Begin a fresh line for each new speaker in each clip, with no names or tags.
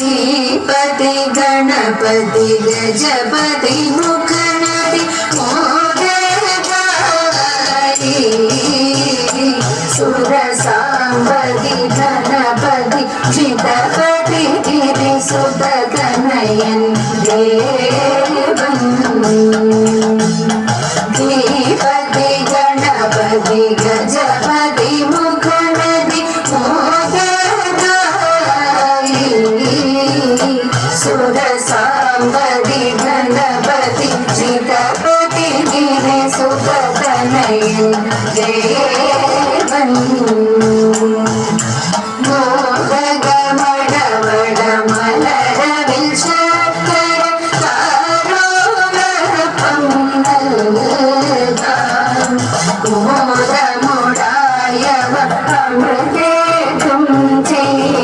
श्रीपति गणपति गजपति मुखनति मोदगारी सुर सांबति धनपति चितपति गिरिसुत कनयन देवन श्रीपति गणपति गजपति मुखनति मोदगारी सुर सांबति गणपति चितपति गिरिसुत कनयन देवन मोदग मडवड मलरविल शक्कर कारोलर पंगल्गा मोद मोडायव अमृतेतुं चेतानन्दिकेणं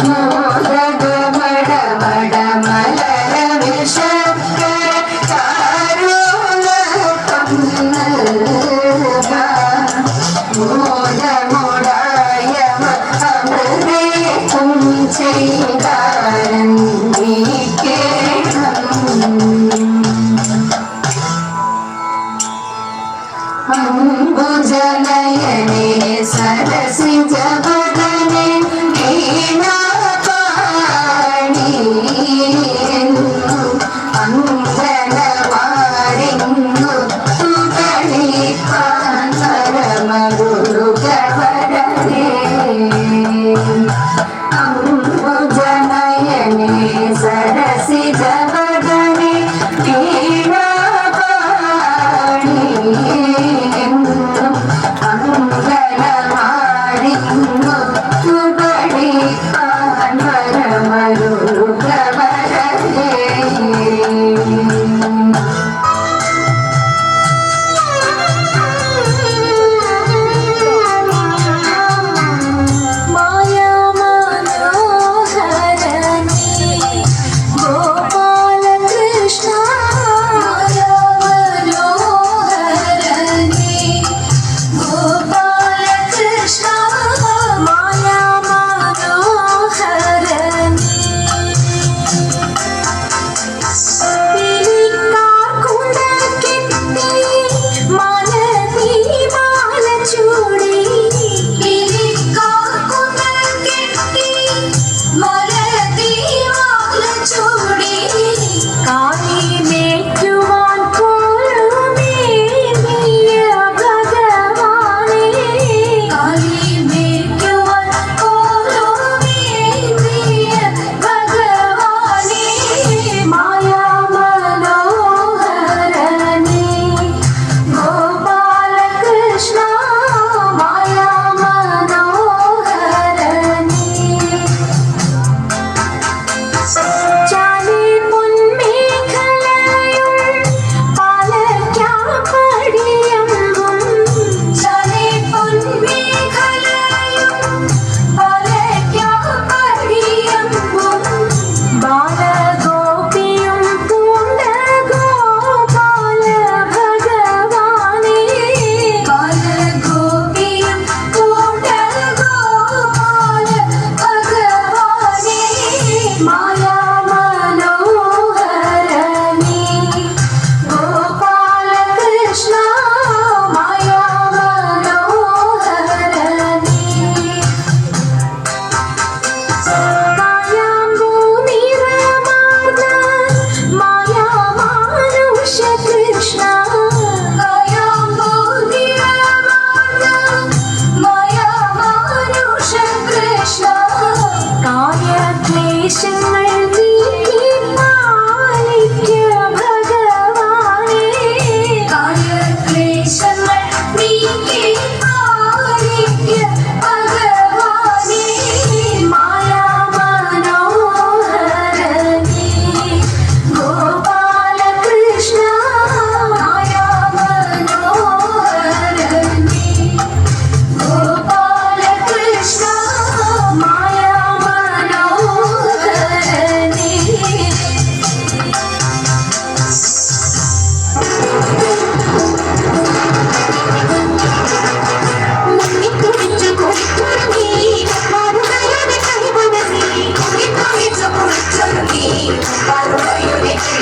मोदग मडवड मलरविल शक्कर कारोलर पंगल्गा मोद मोडायव अमृतेतुं चेतानन्दिकेणं अम्बुजनयने सरसिजवदने वीणापाणि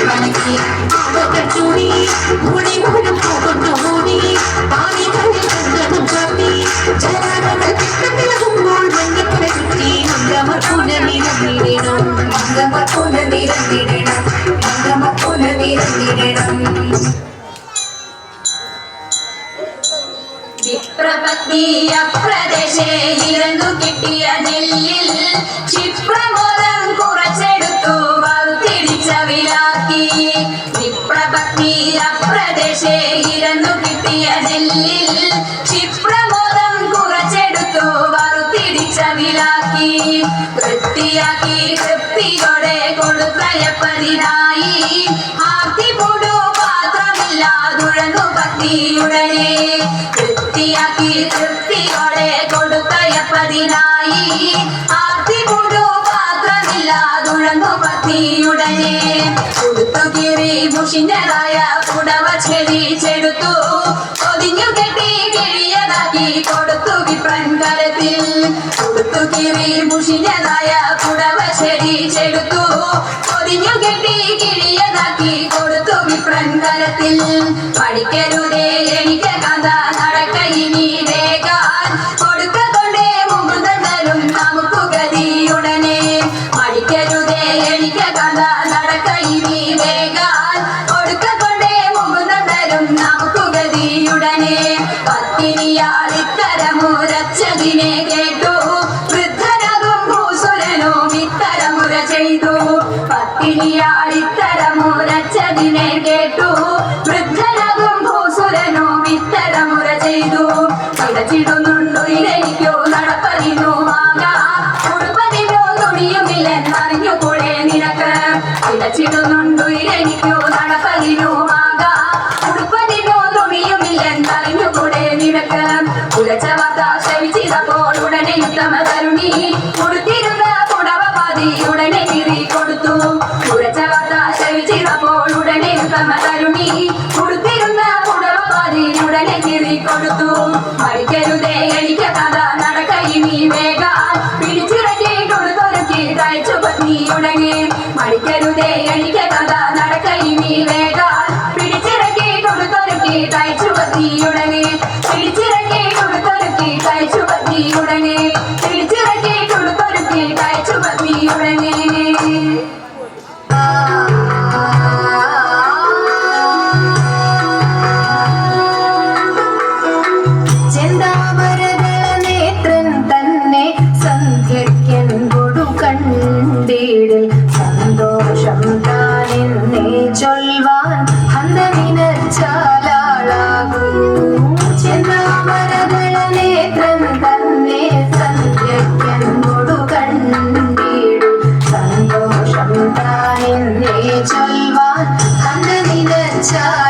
വണക്കി ചൂടി മുടി മുഴുവൻ കൊണ്ടു മൂടി പാലികളിൽ കണ്ടതും ചാത്തി ജലാനകൾ പിത്തത്തിലകുമ്പോൾ മഞ്ഞക്കുട ചുറ്റി മംഗമർ പുനർനിരന്നിടണം മംഗമർ പുനർനിരന്നിടണം മംഗമർ പുനർനിരന്നിടണം വിപ്രപത്നി അപ്രദേശേ ഇരന്നു കിട്ടിയ നെല്ലിൽ ക്ഷിപ്രമോദം കുറച്ചെടുത്തു വറുത്തിടിച്ച വിലാക്കി വിപ്രപത്നി അപ്രദേശേ ഇരന്നു കിട്ടിയ നെല്ലിൽ ക്ഷിപ്രമോദം കുറച്ചെടുത്തു വറുത്തിടിച്ച വിലാക്കി വൃത്തിയാക്കി തൃപ്തിയോടെ കൊടുത്തയപ്പതിനായി ആർത്തിപൂടു പാത്രമില്ലാതുഴങ്ങു പത്നിയുടനെ വൃത്തിയാക്കി തൃപ്തിയോടെ കൊടുത്തയപ്പതിനായി ആർത്തിപൂടു പാത്രമില്ലാതുഴങ്ങു പത്നിയുടനെ കൊടുത്തു കീറി മുഷിഞ്ഞതായ പുടവ ചെടിച്ചെടുത്തു പൊതിഞ്ഞു കെട്ടി കിഴിയതാക്കി കൊടുത്തു വിപ്രൻ കരത്തിൽ കൊടുത്തു കീറി മുഷിഞ്ഞതായ പുടവ ചെടിച്ചെടുത്തു പൊതിഞ്ഞു കെട്ടി കിഴിയതാക്കി കൊടുത്തു വിപ്രൻ കരത്തിൽ പഠിക്കരുതേ എനിക്ക് കഥ നടക്കയിനി വേഗാൻ കൊടുക്ക കൊണ്ടേ മുമ്പുതരും നമുക്ക് ഗതിയുടനെ പഠിക്കരുതേ എനിക്ക് കഥ നടക്കയിനി വേഗാൻ കൊടുക്ക കൊണ്ടേ മുമ്പുതരും നമുക്ക് ഗതിയുടനെ പത്തിനിയാളിത്തരമുരച്ചതിനെ കേട്ടു വൃദ്ധനതും ഭൂസുരനും ഇത്തരമുര ചെയ്തു പത്തിനിയാളിത്തരമുരച്ചതിനെ കേട്ടു വൃദ്ധനതും ഭൂസുരനും ഇത്തരമുര ചെയ്തു ഇടച്ചിടുന്നുണ്ടു ഇരയ്ക്കോ നടപ്പതിനുമാകാം ഉടുപ്പതിനോ തുണിയുമില്ലെന്നറിഞ്ഞുകൂടെ നിനക്ക് ഇടച്ചിടുന്നുണ്ടു ഇരയ്ക്കോ നടപ്പതിനുമാകാം ഉടുപ്പതിനോ തുണിയുമില്ലെന്നറിഞ്ഞുകൂടെ നിനക്ക് ഉലച്ച വാർത്ത ശ്രവിച്ചിതപ്പോൾ ഉടനെ ഉത്തമ തരുണി ഉടുത്തിരുന്ന പുടവ പാതി ഉടനെ കീറി കൊടുത്തു ഉലച്ച വാർത്ത ശ്രവിച്ചിതപ്പോൾ ഉടനെ ഉത്തമ തരുണി ഉടുത്തിരുന്ന പുടവ പാതി ഉടനെ കീറി കൊടുത്തു പഠിക്കരുതേ എനിക്ക് കഥ നടക്കയിനി വേഗാൻ പിടിച്ചിറക്കി കൊടുത്തൊരുക്കി തയ്ച്ചു പത്നിയുടനെ പഠിക്കരുതേ എനിക്ക് കഥ നടക്കയിനി വേഗാൻ പിടിച്ചിറക്കി കൊടുത്തൊരുക്കി തയ്ച്ചു പത്നിയുടനെ പിടിച്ചിറക്കി കൊടുത്തൊരുക്കി തയ്ച്ചു പത്നിയുടനെ പിടിച്ചിറക്കി കൊടുത്തൊരുക്കി തയ്ച്ചു പത്നിയുടനെ സന്തോഷം താനെന്നേ ചൊൽവാൻ ഹന്തമിനച്ചാലാളാകൂ ചെന്താമരദള നേത്രൻ തന്നെ സന്ധ്യക്കെൻകൊടു കണ്ടീടും സന്തോഷം താനെന്നേ ചൊൽവാൻ ഹന്തമിനച്ചാലാളാകൂ